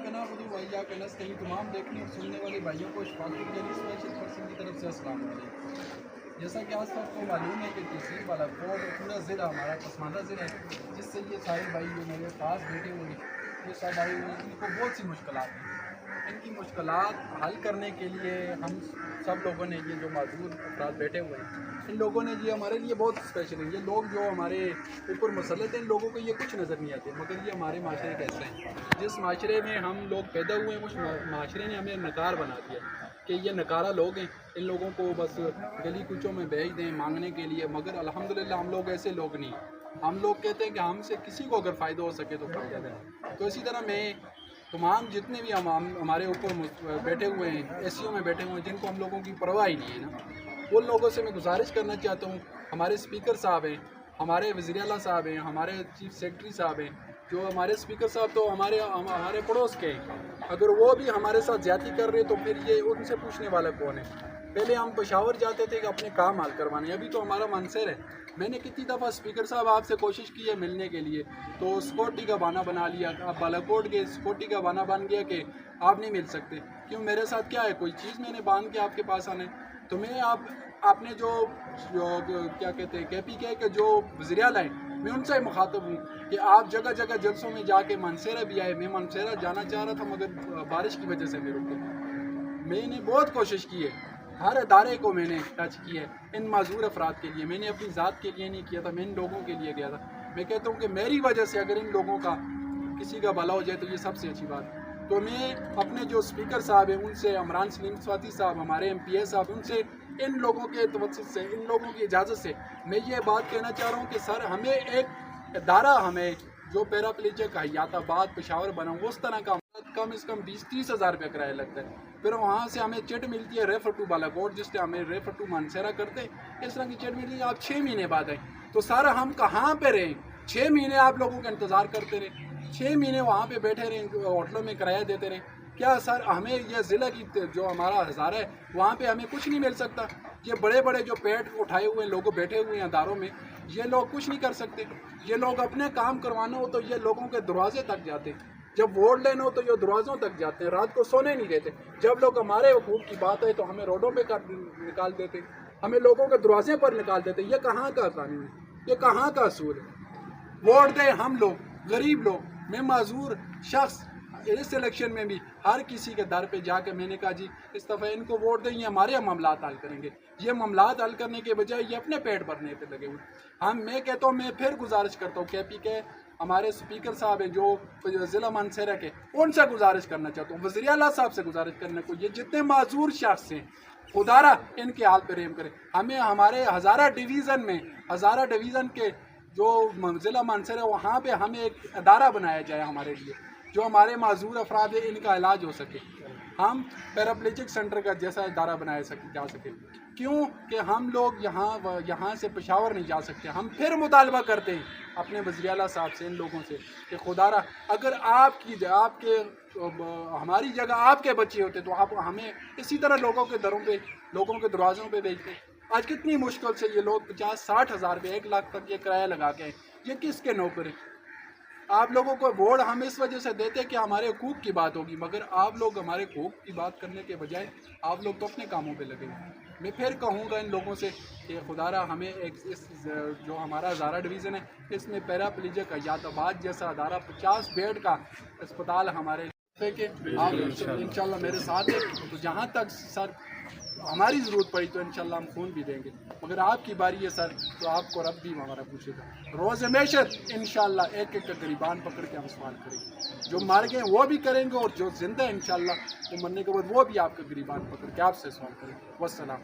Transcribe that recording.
इय्याका नअबुदु व इय्याका नस्तईन। तमाम देखने और सुनने वाले भाइयों को शफाकुल जलील स्पेशल पर्सन की तरफ से अस्सलाम वालेकुम। जैसा कि आज तक को मालूम है कि तहसील बालाकोट पूरा ज़िला हमारा पसमानदा ज़िला है, जिससे ये सारे भाई जो मेरे पास बैठे हुए हैं, ये सब भाई इनको बहुत सी मुश्किलात हैं। इनकी मुश्किलात हल करने के लिए हम सब लोगों ने, ये जो माजूर अफराद बैठे हुए हैं, इन लोगों ने ये हमारे लिए बहुत स्पेशल है। ये लोग जो हमारे ऊपर मुसल्लत हैं, इन लोगों को ये कुछ नज़र नहीं आते, मगर ये हमारे माशरे कैसे हैं। जिस माशरे में हम लोग पैदा हुए हैं, उस माशरे ने हमें नकार बना दिया कि ये नकारा लोग हैं, इन लोगों को बस गली कूचों में भेज दें मांगने के लिए। मगर अल्हम्दुलिल्लाह हम लोग ऐसे लोग नहीं। हम लोग कहते हैं कि हमसे किसी को अगर फ़ायदा हो सके तो फ़ायदा दें। तो इसी तरह मैं तमाम जितने भी हम हमारे ऊपर बैठे हुए हैं, एसीओ में बैठे हुए हैं, जिनको हम लोगों की परवाह ही नहीं है ना, उन लोगों से मैं गुजारिश करना चाहता हूँ, हमारे स्पीकर साहब हैं, हमारे वज़ीर आला साहब हैं, हमारे चीफ सेक्रेटरी साहब हैं, जो हमारे स्पीकर साहब तो हमारे पड़ोस के हैं, अगर वो भी हमारे साथ ज़्यादती कर रहे तो फिर ये उनसे पूछने वाला कौन है। पहले हम पेशावर जाते थे कि अपने काम हल करवाने, अभी तो हमारा मनसर है। मैंने कितनी दफ़ा स्पीकर साहब आपसे कोशिश की है मिलने के लिए, तो सिक्योरिटी का बहाना बना लिया। अब बालाकोट के सिक्योरिटी का बहाना बन गया कि आप नहीं मिल सकते। क्यों, मेरे साथ क्या है, कोई चीज़ मैंने बांध के आपके पास आना है? तो मैं आपने जो क्या कहते हैं KPK के जो वज़ीर आला हैं, मैं उनसे मुखातब हूँ कि आप जगह जगह जलसों में जाके मनसेरा भी आए। मैं मनसेरा जाना चाह रहा था, मगर बारिश की वजह से मैं रुक गया। मैंने बहुत कोशिश की है, हर अदारे को मैंने टच किया है इन माजूर अफराद के लिए। मैंने अपनी ज़ात के लिए नहीं किया था, मैं इन लोगों के लिए गया था। मैं कहता हूँ कि मेरी वजह से अगर इन लोगों का किसी का भला हो जाए तो ये सबसे अच्छी बात है। तो मैं अपने जो स्पीकर साहब हैं उनसे, इमरान सलीम स्वाति साहब, हमारे MPA साहब, उनसे इन लोगों के तवज्जुह से, इन लोगों की इजाज़त से मैं ये बात कहना चाह रहा हूँ कि सर हमें एक अदारा, हमें जो पैराप्लेजिक हयाताबाद पेशावर बना उस तरह का कम से कम 20-30 हज़ार रुपये किराया लगता है। फिर वहाँ से हमें चिट मिलती है रेफर टू बालाकोट, जिससे हमें रेफर टू मनसेरा करते, इस तरह की चिट मिलती है। आप 6 महीने बाद आए तो सर हम कहाँ पे रहें? 6 महीने आप लोगों का इंतज़ार करते रहे, 6 महीने वहाँ पे बैठे रहे, होटलों में किराया देते रहे। क्या सर हमें यह ज़िला की जो हमारा हज़ारा है वहाँ पे हमें कुछ नहीं मिल सकता? ये बड़े बड़े जो पेट उठाए हुए लोग बैठे हुए हैं अदारों में, ये लोग कुछ नहीं कर सकते। ये लोग अपने काम करवाना हो तो ये लोगों के दरवाजे तक जाते, जब वोट लेना हो तो ये दरवाज़ों तक जाते हैं, रात को सोने नहीं देते। जब लोग हमारे हुकूक की बात है तो हमें रोडों पे निकाल देते, हमें लोगों के दरवाजे पर निकाल देते। ये कहाँ का कानून है? ये कहाँ का असूल है? वोट दें हम लोग, गरीब लोग। मैं माजूर शख्स इस इलेक्शन में भी हर किसी के दर पे जाकर मैंने कहा जी इस दफ़ा इनको वोट दें, ये हमारे मामलात हल करेंगे। ये मामलात हल करने के बजाय ये अपने पेट भरने पे लगे हुए। मैं कहता हूँ, मैं फिर गुजारिश करता हूँ KPK हमारे स्पीकर साहब हैं जो ज़िला मनसेरा के, उनसे गुजारिश करना चाहता हूँ, वज़ीर आला साहब से गुजारिश करने को, ये जितने माजूर शख्स हैं खुदारा इनके हाल पे रहम करें। हमें हमारे हज़ारा डिवीज़न के जो ज़िला मनसेरा वहाँ पे हमें एक अदारा बनाया जाए हमारे लिए, जो हमारे माजूर अफराद है इनका इलाज हो सके। हम पैराप्लेजिक सेंटर का जैसा इदारा बनाया जा सके। क्यों कि हम लोग यहाँ से पेशावर नहीं जा सकते। हम फिर मुतालबा करते हैं अपने वज़ीर आला साहब से, इन लोगों से कि खुदारा अगर हमारी जगह आपके बच्चे होते तो आप हमें इसी तरह लोगों के दरों पे, लोगों के दरवाज़ों पे भेजते। आज कितनी मुश्किल से ये लोग 50-60 हज़ार रुपये, 1 लाख तक ये किराया लगा के, ये किसके नौकर है? आप लोगों को वोट हम इस वजह से देते कि हमारे हुकूक की बात होगी, मगर आप लोग हमारे हुकूक की बात करने के बजाय आप लोग तो अपने कामों पे लगे हैं। मैं फिर कहूँगा इन लोगों से कि खुदारा हमें इस जो हमारा हज़ारा डिवीज़न है इसमें पैराप्लेजिक हयाताबाद जैसा अदारा 50 बेड का अस्पताल हमारे कि आप इंशाल्लाह मेरे साथ है। तो जहाँ तक सर हमारी ज़रूरत पड़ी तो इंशाल्लाह हम खून भी देंगे, मगर आपकी बारी है सर तो आपको रब भी हमारा पूछेगा। रोज़ मेशर इंशाल्लाह एक एक गरीबान पकड़ के हम सवाल करेंगे। जो मार गए वो भी करेंगे और जो जिंदा है इंशाल्लाह वो मरने के बाद वो भी आपका गरीबान पकड़ के आपसे सवाल करेंगे। वस्सलाम।